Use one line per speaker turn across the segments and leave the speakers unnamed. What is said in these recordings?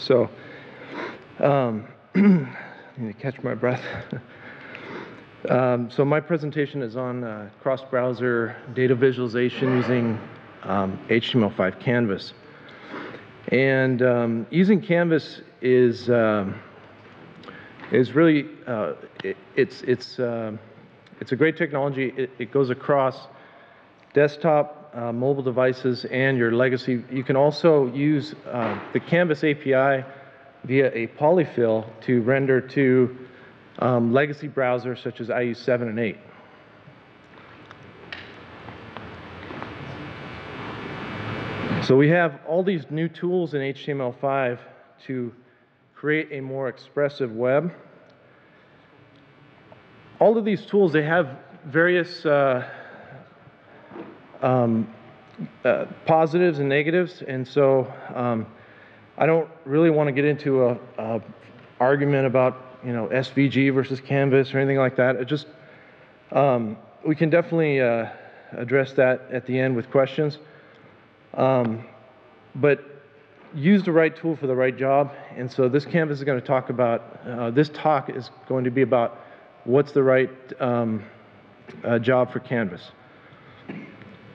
So, I need to catch my breath. So my presentation is on cross-browser data visualization using HTML5 Canvas. And using Canvas is really it's a great technology. It goes across desktop, mobile devices, and your legacy. You can also use the Canvas API via a polyfill to render to legacy browsers such as IE 7 and 8. So we have all these new tools in HTML5 to create a more expressive web. All of these tools, they have various positives and negatives, and so I don't really want to get into a argument about SVG versus Canvas or anything like that. It just we can definitely address that at the end with questions. But use the right tool for the right job, and so this Canvas is going to talk about, this talk is going to be about what's the right job for Canvas.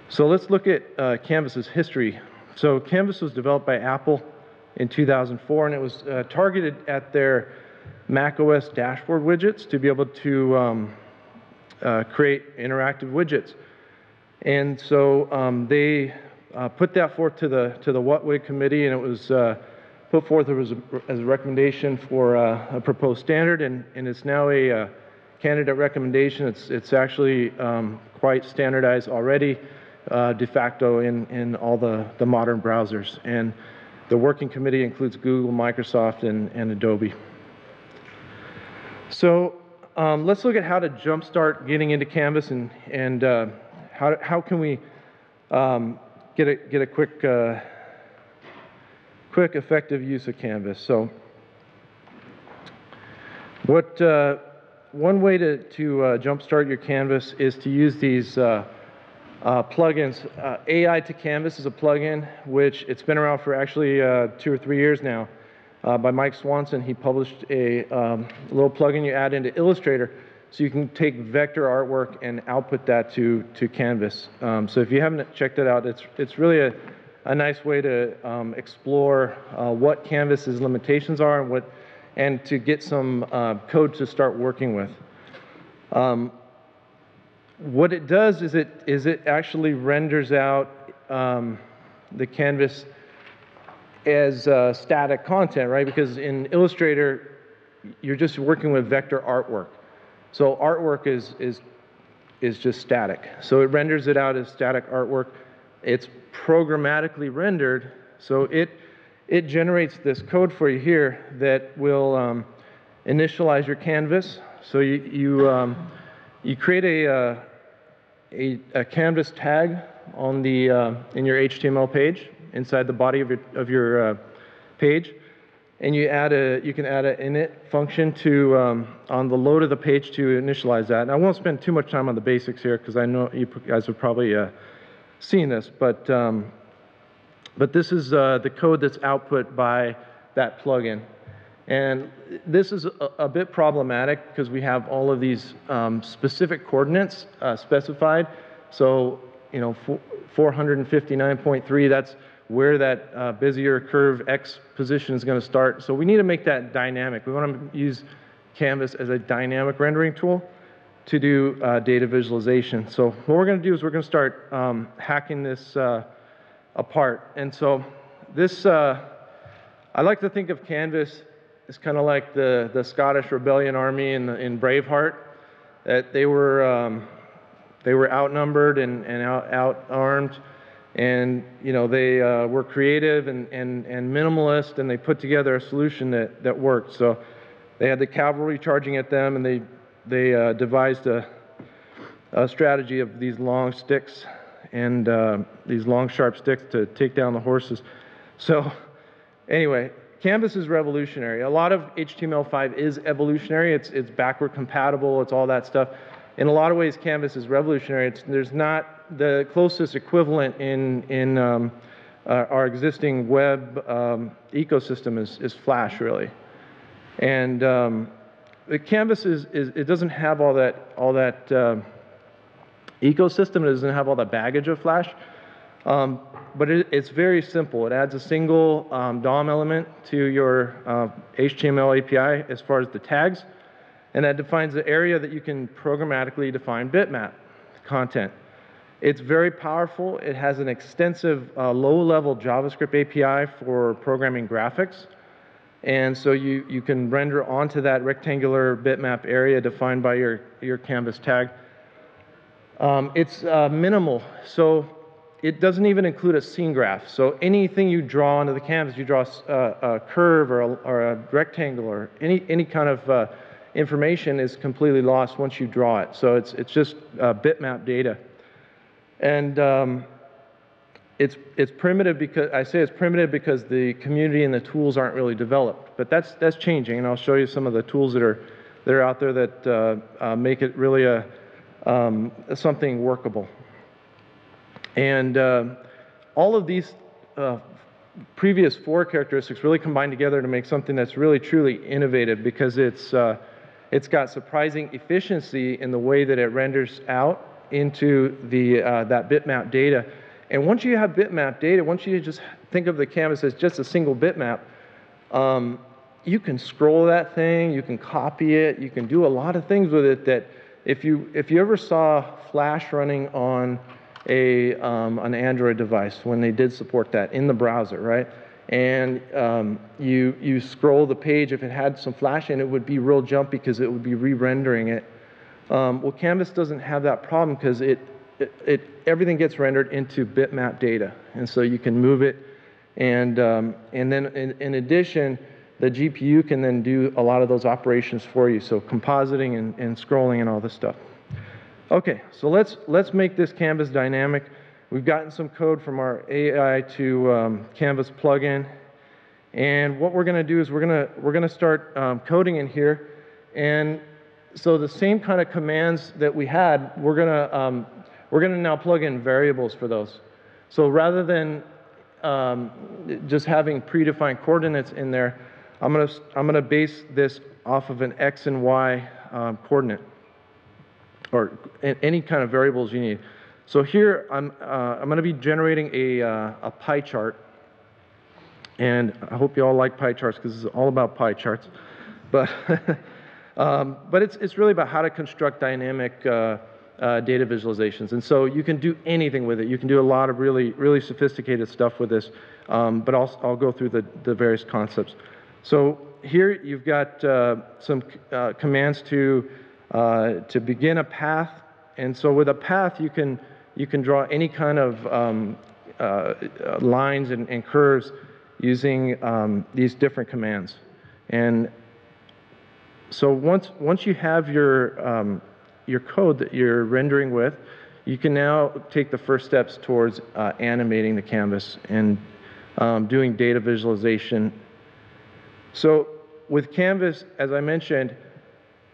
So let's look at Canvas's history. So Canvas was developed by Apple in 2004, and it was targeted at their macOS dashboard widgets to be able to create interactive widgets. And so they put that forth to the What-Wig committee, and it was put forth as a recommendation for a proposed standard, and it's now a candidate recommendation. It's actually quite standardized already, de facto in all the modern browsers. And the working committee includes Google, Microsoft, and Adobe. So let's look at how to jumpstart getting into Canvas, and how can we get a quick effective use of Canvas. So one way to jumpstart your Canvas is to use these plugins. AI to Canvas is a plugin which it's been around for actually 2 or 3 years now by Mike Swanson. He published a little plugin you add into Illustrator so you can take vector artwork and output that to Canvas. So if you haven't checked it out, it's really a nice way to explore what Canvas's limitations are and to get some code to start working with. What it does is it actually renders out the Canvas as static content, right? Because in Illustrator, you're just working with vector artwork. So artwork is just static. So it renders it out as static artwork. It's programmatically rendered, so it generates this code for you here that will initialize your canvas. So you create a canvas tag on the in your HTML page inside the body of your page, and you can add an init function to on the load of the page to initialize that. And I won't spend too much time on the basics here because I know you guys have probably seen this, but this is the code that's output by that plugin. And this is a bit problematic because we have all of these specific coordinates specified. So 459.3, that's where that Bezier curve X position is going to start. So we need to make that dynamic. We want to use Canvas as a dynamic rendering tool to do data visualization. So what we're going to do is we're going to start hacking this apart. And so this, I like to think of Canvas as kind of like the Scottish Rebellion Army in Braveheart, that they were outnumbered and out-armed, and they were creative and minimalist, and they put together a solution that worked. So they had the cavalry charging at them, and they devised a strategy of these long sticks and these long sharp sticks to take down the horses. So anyway, Canvas is revolutionary. A lot of HTML5 is evolutionary. It's backward compatible. It's all that stuff. In a lot of ways, Canvas is revolutionary. There's not the closest equivalent in our existing web ecosystem is Flash, really. And the Canvas it doesn't have all that ecosystem. It doesn't have all the baggage of Flash. But it's very simple. It adds a single DOM element to your HTML API as far as the tags, and that defines the area that you can programmatically define bitmap content. It's very powerful. It has an extensive low-level JavaScript API for programming graphics, and so you can render onto that rectangular bitmap area defined by your Canvas tag. It's minimal, so it doesn't even include a scene graph. So anything you draw onto the canvas, you draw a curve or a rectangle or any kind of information is completely lost once you draw it. So it's just bitmap data. And it's primitive because, I say it's primitive because the community and the tools aren't really developed. But that's changing, and I'll show you some of the tools that are out there that make it really something workable. And all of these previous 4 characteristics really combine together to make something that's really truly innovative, because it's got surprising efficiency in the way that it renders out into that bitmap data. And once you have bitmap data, once you just think of the canvas as just a single bitmap, you can scroll that thing, you can copy it, you can do a lot of things with it that if you ever saw Flash running on an Android device, when they did support that in the browser, right? And you scroll the page, if it had some Flash in it, would be real jumpy because it would be re-rendering it. Well, Canvas doesn't have that problem because everything gets rendered into bitmap data, and so you can move it, and then in addition, the GPU can then do a lot of those operations for you, so compositing and scrolling and all this stuff. Okay, so let's make this canvas dynamic. We've gotten some code from our AI to Canvas plugin, and what we're going to do is we're going to start coding in here. And so the same kind of commands that we had, we're going to now plug in variables for those. So rather than just having predefined coordinates in there, I'm going to base this off of an X and Y coordinate, or any kind of variables you need. So here I'm going to be generating a pie chart, and I hope you all like pie charts because it's all about pie charts. But but it's really about how to construct dynamic data visualizations, and so you can do anything with it. You can do a lot of really sophisticated stuff with this, but I'll go through the various concepts. So here you've got some commands to begin a path, and so with a path you can draw any kind of lines and curves using these different commands. And so once you have your code that you're rendering with, you can now take the first steps towards animating the canvas and doing data visualization. So with Canvas, as I mentioned,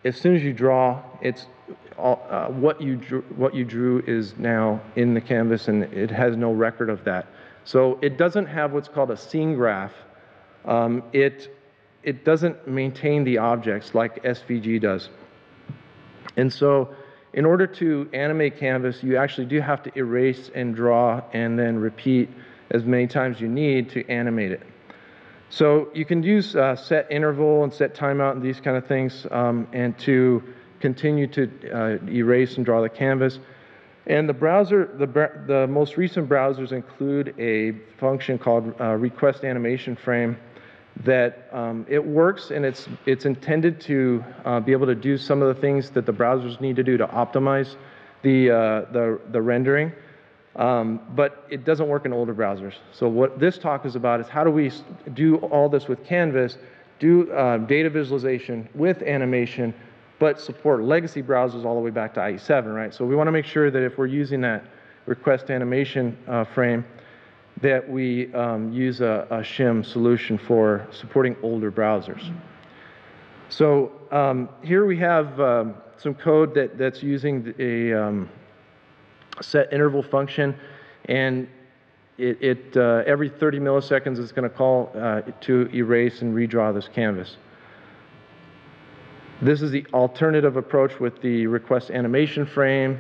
as soon as you draw, it's what you drew is now in the canvas, and it has no record of that. So it doesn't have what's called a scene graph. It doesn't maintain the objects like SVG does. And so in order to animate Canvas, you actually do have to erase and draw and then repeat as many times you need to animate it. So you can use set interval and set timeout and these kind of things, and to continue to erase and draw the canvas. And the browser, the most recent browsers include a function called request animation frame that it works, and it's intended to be able to do some of the things that the browsers need to do to optimize the rendering. But it doesn't work in older browsers. So what this talk is about is how do we do all this with Canvas, do data visualization with animation, but support legacy browsers all the way back to IE7, right? So we want to make sure that if we're using that request animation frame, that we use a shim solution for supporting older browsers. So here we have some code that's using a set interval function, and every 30 milliseconds it's going to call to erase and redraw this canvas. This is the alternative approach with the request animation frame.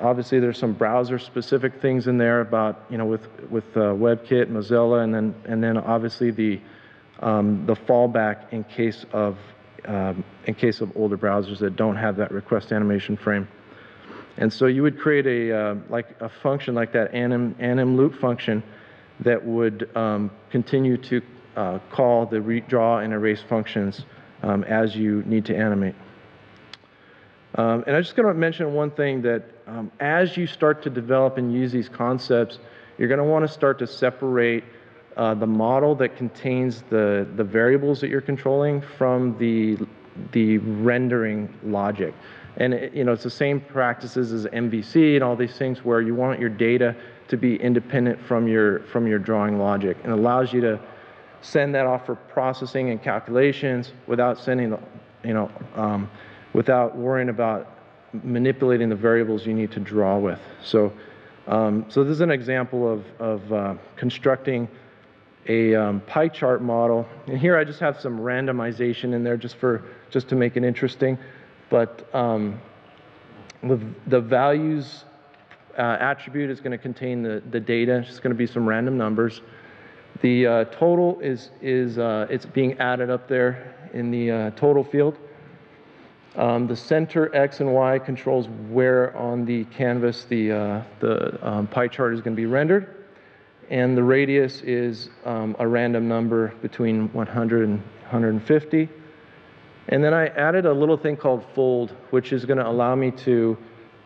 Obviously, there's some browser-specific things in there about, with WebKit, Mozilla, and then obviously the fallback in case of older browsers that don't have that request animation frame. And so you would create a function like that anim loop function that would continue to call the redraw and erase functions as you need to animate. And I'm just going to mention one thing that as you start to develop and use these concepts, you're going to want to start to separate the model that contains the variables that you're controlling from the rendering logic. And it's the same practices as MVC and all these things where you want your data to be independent from your drawing logic, and allows you to send that off for processing and calculations without sending without worrying about manipulating the variables you need to draw with. So, so this is an example of constructing a pie chart model. And here I just have some randomization in there just to make it interesting. But the values attribute is going to contain the data. It's just going to be some random numbers. The total it's being added up there in the total field. The center X and Y controls where on the canvas the pie chart is going to be rendered. And the radius is a random number between 100 and 150. And then I added a little thing called fold, which is going to allow me to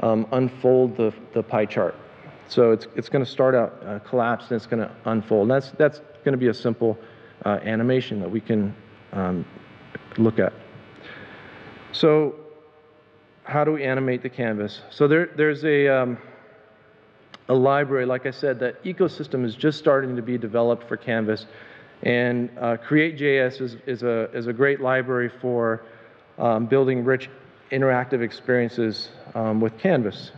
unfold the pie chart. So it's going to start out collapsed, and it's going to unfold. And that's going to be a simple animation that we can look at. So how do we animate the canvas? So there's a library, like I said, that ecosystem is just starting to be developed for Canvas. And Create.js is a great library for building rich interactive experiences with Canvas.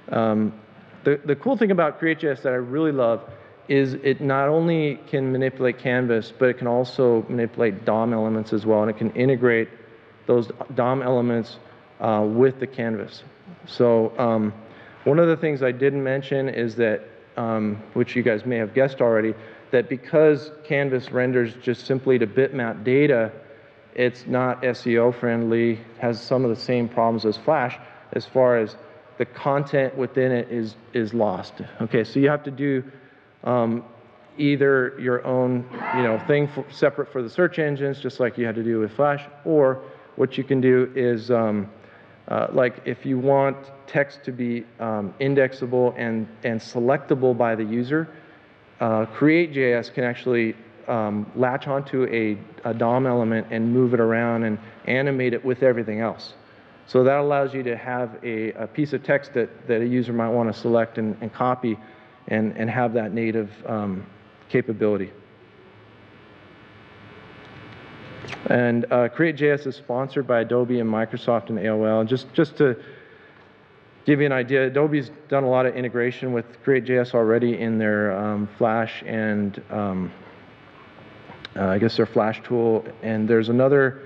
The cool thing about Create.js that I really love is it not only can manipulate Canvas, but it can also manipulate DOM elements as well, and it can integrate those DOM elements with the canvas. So one of the things I didn't mention is that, which you guys may have guessed already, that because Canvas renders just simply to bitmap data, it's not SEO friendly, has some of the same problems as Flash as far as the content within it is lost. Okay, so you have to do either your own thing separate for the search engines, just like you had to do with Flash, or what you can do is like if you want text to be indexable and selectable by the user, Create.js can actually latch onto a DOM element and move it around and animate it with everything else. So that allows you to have a piece of text that a user might want to select and copy and have that native capability. And Create.js is sponsored by Adobe and Microsoft and AOL. And just to give you an idea, Adobe's done a lot of integration with Create.js already in their Flash and I guess their Flash tool. And there's another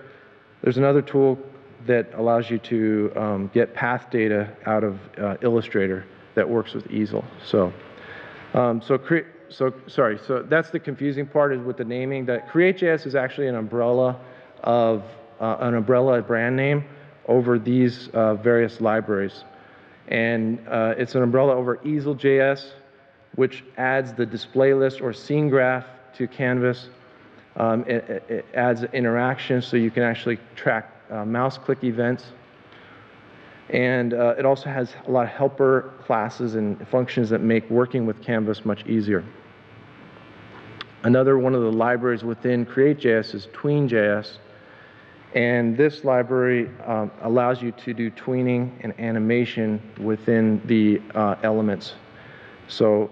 tool that allows you to get path data out of Illustrator that works with Easel. So so that's the confusing part is with the naming. That Create.js is actually an umbrella brand name over these various libraries. And it's an umbrella over EaselJS, which adds the display list or scene graph to Canvas. It adds interaction so you can actually track mouse click events. And it also has a lot of helper classes and functions that make working with Canvas much easier. Another one of the libraries within Create.js is TweenJS. And this library allows you to do tweening and animation within the elements. So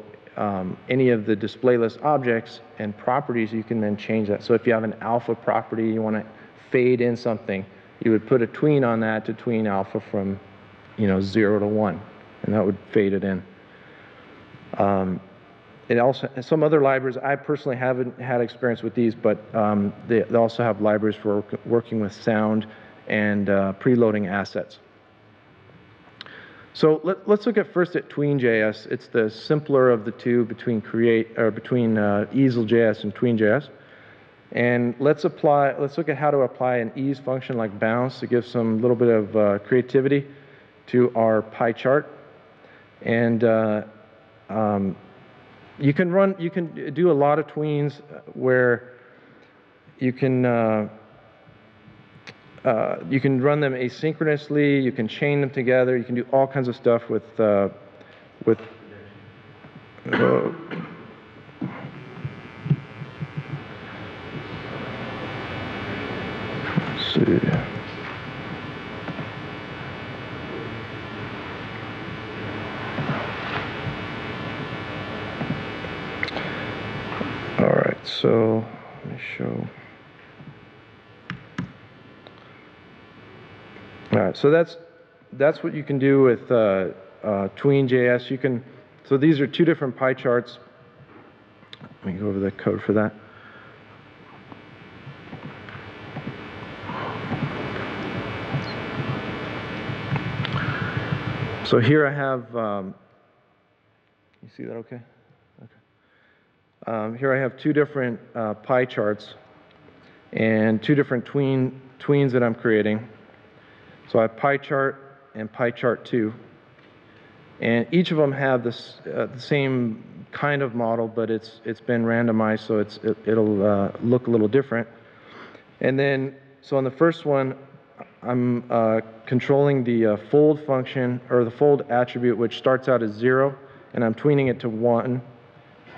any of the display list objects and properties, you can then change that. So if you have an alpha property, you want to fade in something, you would put a tween on that to tween alpha from 0 to 1, and that would fade it in. it also, some other libraries, I personally haven't had experience with these, but they also have libraries for working with sound and preloading assets. So let's look first at TweenJS. It's the simpler of the two between EaselJS and TweenJS. And let's look at how to apply an ease function like bounce to give some little bit of creativity to our pie chart. And you can do a lot of tweens where you can run them asynchronously, you can chain them together, you can do all kinds of stuff with let's see. All right, so let me show. All right, so that's what you can do with TweenJS. You can, so these are two different pie charts. Let me go over the code for that. So here I have, you see that okay? Okay. Here I have two different pie charts and two different tweens that I'm creating. So I have pie chart and pie chart 2. And each of them have this, the same kind of model, but it's been randomized, so it'll look a little different. And then, so on the first one, I'm controlling the fold function, or the fold attribute, which starts out as 0, and I'm tweening it to 1.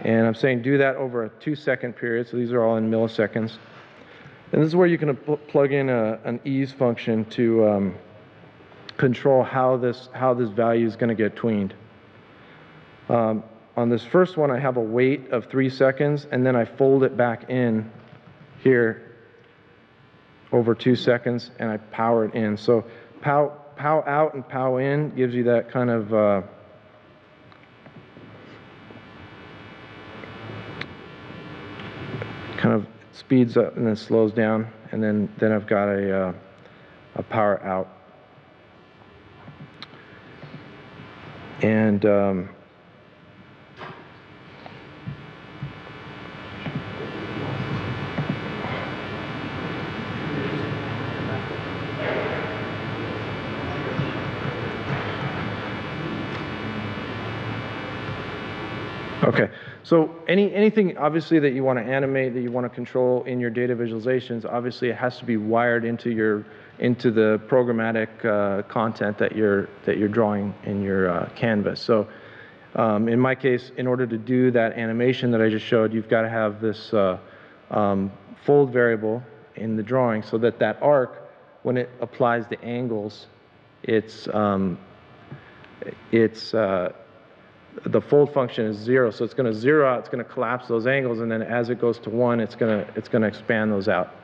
And I'm saying do that over a 2-second period, so these are all in milliseconds. And this is where you can plug in an ease function to control how this value is going to get tweened. On this first one, I have a wait of 3 seconds, and then I fold it back in here over 2 seconds, and I power it in. So pow out and pow in gives you that kind of speeds up and then slows down, and then I've got a power out. And okay, so anything obviously that you want to animate, that you want to control in your data visualizations, obviously it has to be wired into the programmatic content that you're drawing in your canvas. So in my case, in order to do that animation that I just showed, you've got to have this fold variable in the drawing, so that that arc, when it applies the angles, the fold function is 0, so it's going to 0 out, it's going to collapse those angles, and then as it goes to 1, it's going to expand those out.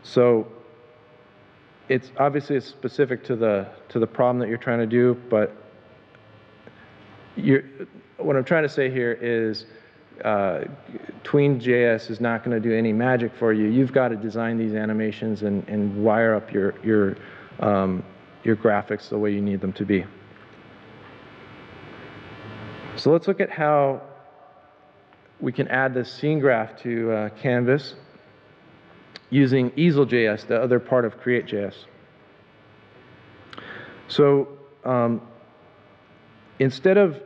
So it's obviously it's specific to the problem that you're trying to do, but what I'm trying to say here is TweenJS is not going to do any magic for you. You've got to design these animations and wire up your graphics the way you need them to be. So let's look at how we can add this scene graph to Canvas using EaselJS, the other part of Create.js. So instead of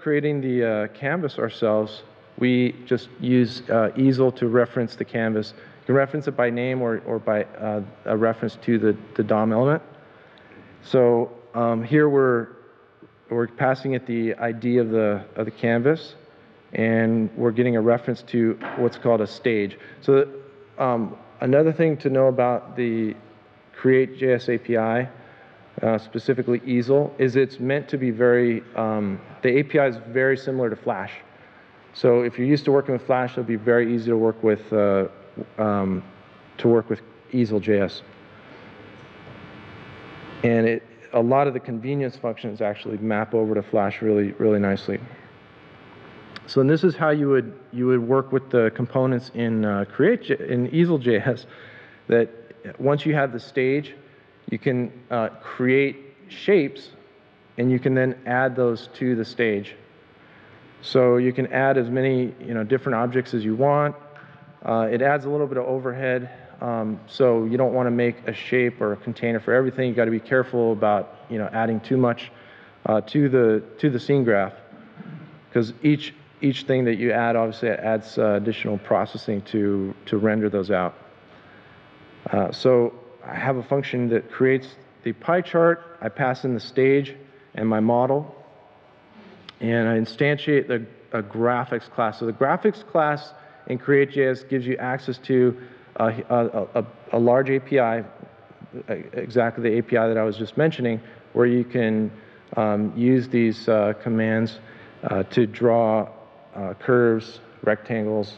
creating the canvas ourselves, we just use Easel to reference the canvas. You can reference it by name or by a reference to the DOM element. So here we're passing it the ID of the canvas, and we're getting a reference to what's called a stage. So another thing to know about the Create.js API, specifically Easel, is it's meant to be very, the API is very similar to Flash. So if you're used to working with Flash, it'll be very easy to work with EaselJS. And a lot of the convenience functions actually map over to Flash really, really nicely. So this is how you would work with the components in EaselJS. That once you have the stage, you can create shapes, and you can then add those to the stage. So you can add as many different objects as you want. It adds a little bit of overhead, so you don't want to make a shape or a container for everything. You got to be careful about adding too much to the scene graph, because each thing that you add obviously adds additional processing to render those out. So I have a function that creates the pie chart. I pass in the stage and my model, and I instantiate a graphics class. So the graphics class in Create.js gives you access to a large API, exactly the API that I was just mentioning, where you can use these commands to draw curves, rectangles,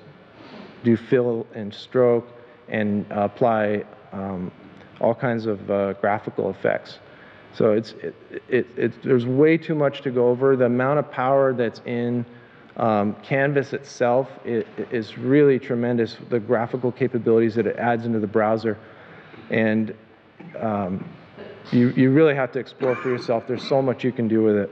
do fill and stroke, and apply all kinds of graphical effects. So there's way too much to go over. The amount of power that's in Canvas itself is really tremendous, the graphical capabilities that it adds into the browser. And you really have to explore for yourself. There's so much you can do with it.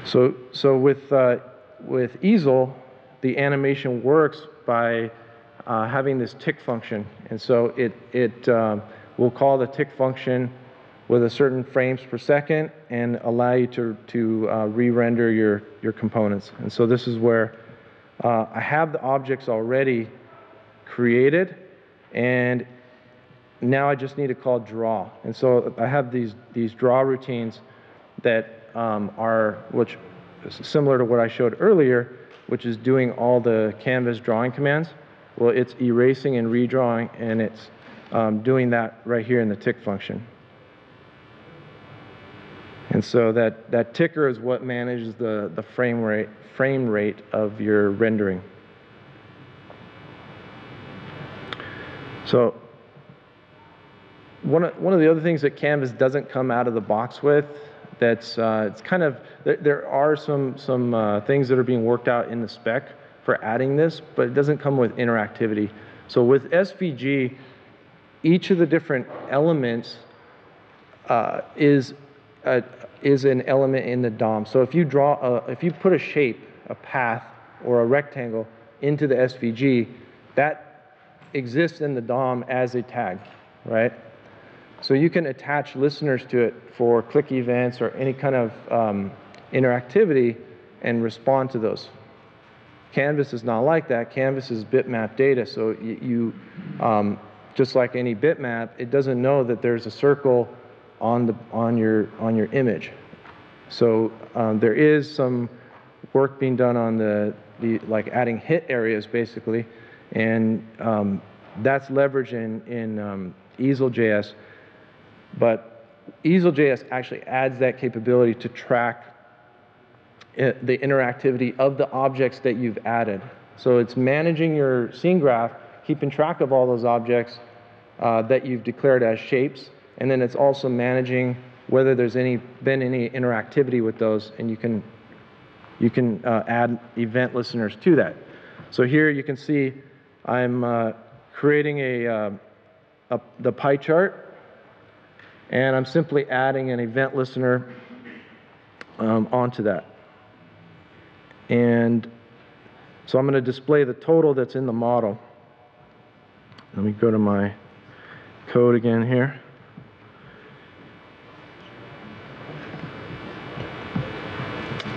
So with Easel, the animation works by having this tick function. And so it will call the tick function with a certain frames per second and allow you to re-render your components. And so this is where I have the objects already created, and now I just need to call draw. And so I have these draw routines that which is similar to what I showed earlier, which is doing all the Canvas drawing commands. Well, it's erasing and redrawing, and it's doing that right here in the tick function. And so that ticker is what manages the frame rate of your rendering. So one of the other things that Canvas doesn't come out of the box with, it's kind of, there are some things that are being worked out in the spec for adding this, but it doesn't come with interactivity. So with SVG, each of the different elements is an element in the DOM. So if you put a shape, a path, or a rectangle into the SVG, that exists in the DOM as a tag, right? So you can attach listeners to it for click events or any kind of interactivity and respond to those. Canvas is not like that. Canvas is bitmap data, so you just like any bitmap, it doesn't know that there's a circle on your image. So there is some work being done on the like adding hit areas basically, and that's leveraged in EaselJS. But EaselJS actually adds that capability to track the interactivity of the objects that you've added. So it's managing your scene graph, keeping track of all those objects that you've declared as shapes, and then it's also managing whether there's been any interactivity with those, and you can add event listeners to that. So here you can see I'm creating the pie chart, and I'm simply adding an event listener onto that. And so I'm going to display the total that's in the model. Let me go to my code again here.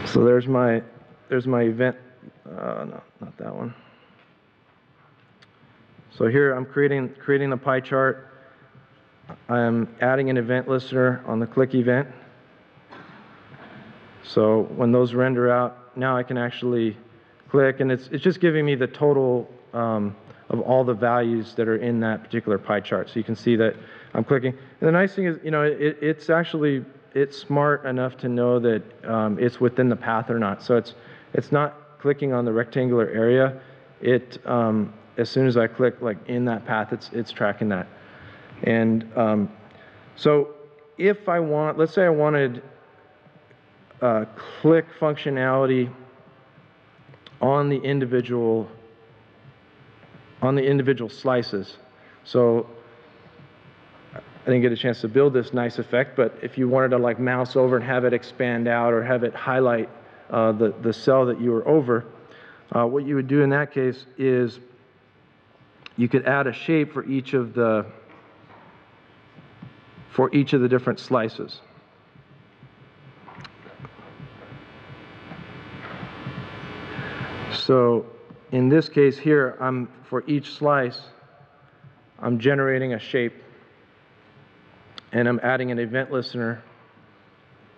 So there's my event, no, not that one. So here I'm creating the pie chart. I'm adding an event listener on the click event. So when those render out, now I can actually click, and it's just giving me the total of all the values that are in that particular pie chart. So you can see that I'm clicking. And the nice thing is, it's smart enough to know that it's within the path or not. So it's not clicking on the rectangular area. As soon as I click like in that path, it's tracking that. And so if I want, let's say I wanted click functionality on the individual slices. So I didn't get a chance to build this nice effect, but if you wanted to like mouse over and have it expand out or have it highlight the cell that you were over, what you would do in that case is you could add a shape for each of the different slices. So in this case here, for each slice, I'm generating a shape, and I'm adding an event listener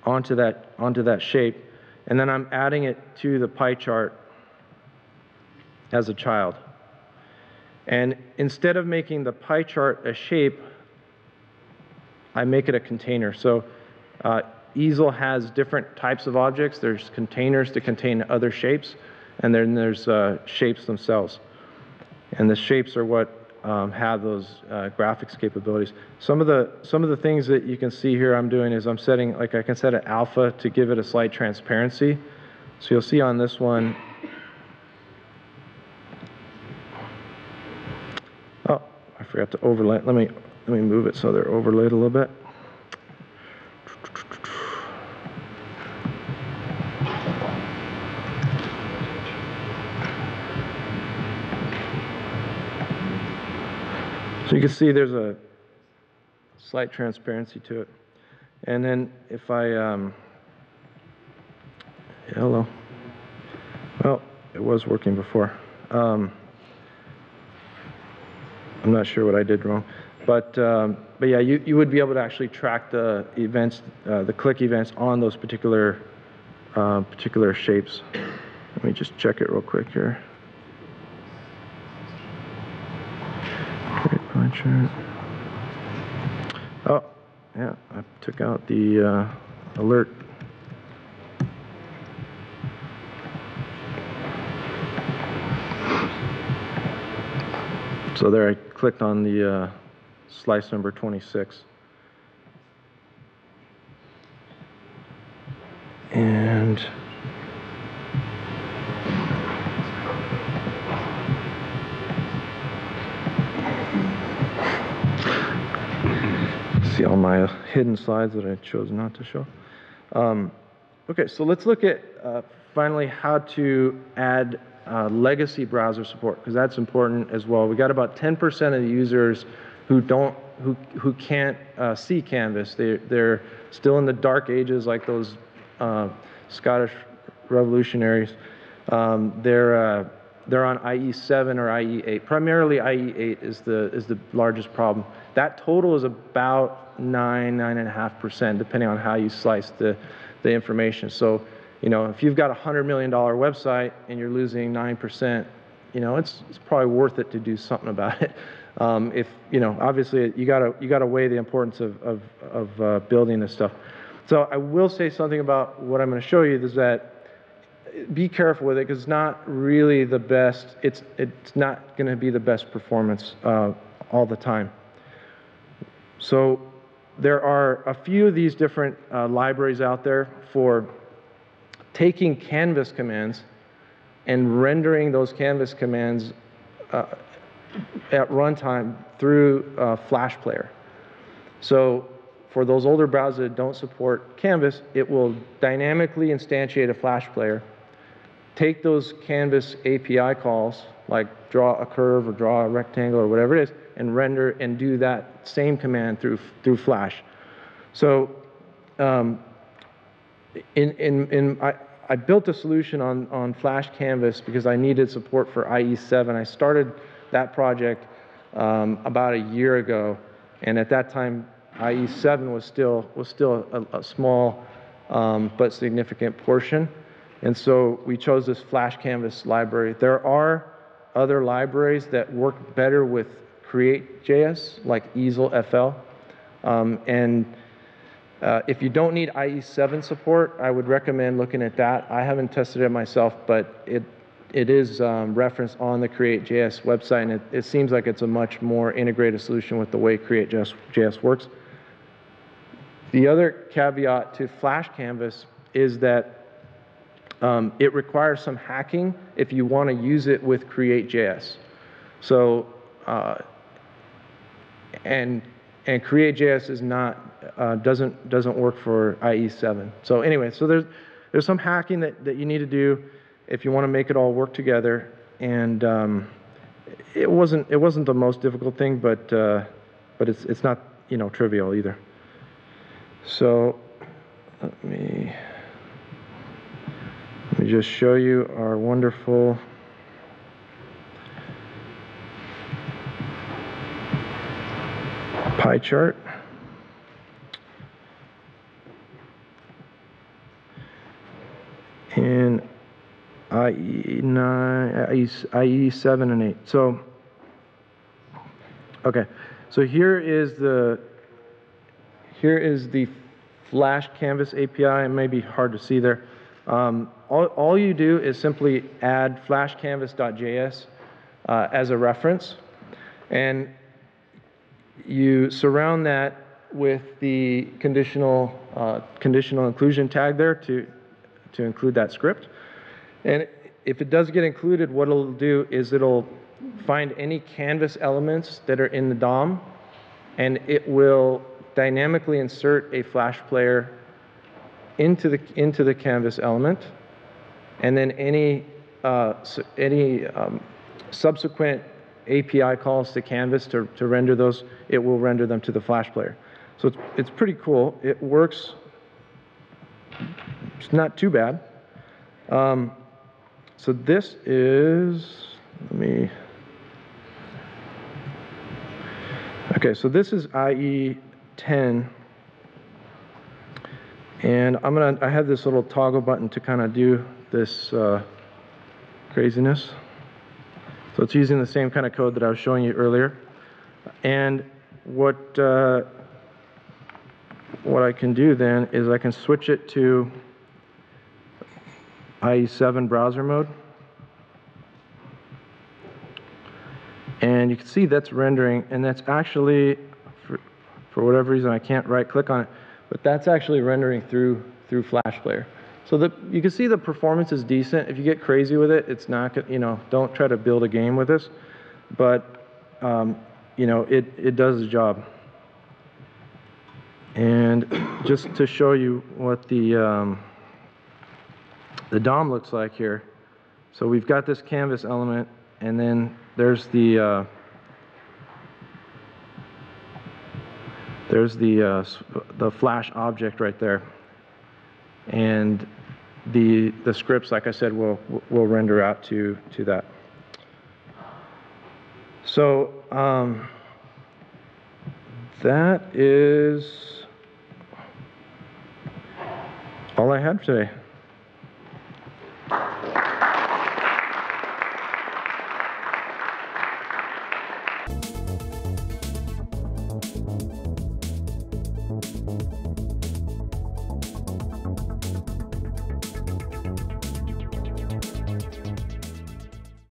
onto that shape, and then I'm adding it to the pie chart as a child. And instead of making the pie chart a shape, I make it a container. So Easel has different types of objects. There's containers to contain other shapes, and then there's shapes themselves. And the shapes are what have those graphics capabilities. Some of the things that you can see here I'm doing is I'm setting, like I can set an alpha to give it a slight transparency. So you'll see on this one, oh, I forgot to overlay. Let me move it so they're overlaid a little bit. So you can see there's a slight transparency to it. And then if I, hello. Well, it was working before. I'm not sure what I did wrong. But yeah, you would be able to actually track the events, the click events on those particular shapes. Let me just check it real quick here. Oh, yeah, I took out the alert. So there I clicked on the slice number 26. And see all my hidden slides that I chose not to show. Okay, so let's look at finally how to add legacy browser support, because that's important as well. We got about 10% of the users who can't see Canvas. They're still in the dark ages, like those Scottish revolutionaries. They're on IE7 or IE8. Primarily IE8 is the largest problem. That total is about 9.5%, depending on how you slice the information. So, you know, if you've got a $100 million website and you're losing 9%, you know, it's probably worth it to do something about it. If you know, obviously, you gotta weigh the importance of building this stuff. So I will say something about what I'm going to show you is that be careful with it, because it's not really the best. It's not going to be the best performance all the time. So there are a few of these different libraries out there for taking Canvas commands and rendering those Canvas commands at runtime through Flash Player. So for those older browsers that don't support Canvas, it will dynamically instantiate a Flash Player, take those Canvas API calls, like draw a curve or draw a rectangle or whatever it is, and render and do that same command through Flash. So I built a solution on FlashCanvas because I needed support for IE7. I started that project about a year ago, and at that time IE7 was still a small but significant portion. And so we chose this FlashCanvas library. There are other libraries that work better with Create.js, like EaselFL. If you don't need IE7 support, I would recommend looking at that. I haven't tested it myself, but it is referenced on the Create.js website, and it seems like it's a much more integrated solution with the way Create.js works. The other caveat to FlashCanvas is that it requires some hacking if you want to use it with Create.js. So, and Create.js is not doesn't work for IE7. So anyway, so there's some hacking that you need to do if you want to make it all work together. And it wasn't the most difficult thing, but it's not trivial either. So let me just show you our wonderful pie chart. In IE7 and 8. So, okay. So here is the FlashCanvas API. It may be hard to see there. All you do is simply add FlashCanvas.js as a reference, and you surround that with the conditional inclusion tag there to include that script. And if it does get included, what it'll do is it'll find any canvas elements that are in the DOM, and it will dynamically insert a Flash player into the canvas element, and then any subsequent API calls to Canvas to render those, it will render them to the Flash player. So it's pretty cool. It works. It's not too bad. So this is, okay, so this is IE10, and I have this little toggle button to kind of do this craziness. So it's using the same kind of code that I was showing you earlier. And what I can do then is I can switch it to IE7 browser mode. And you can see that's rendering, and that's actually, for whatever reason, I can't right-click on it, but that's actually rendering through Flash Player. So you can see the performance is decent. If you get crazy with it, it's not, don't try to build a game with this, but it does the job. And just to show you what the DOM looks like here. So we've got this canvas element, and then there's the Flash object right there, and the scripts, like I said, will render out to that. So that is all I had for today.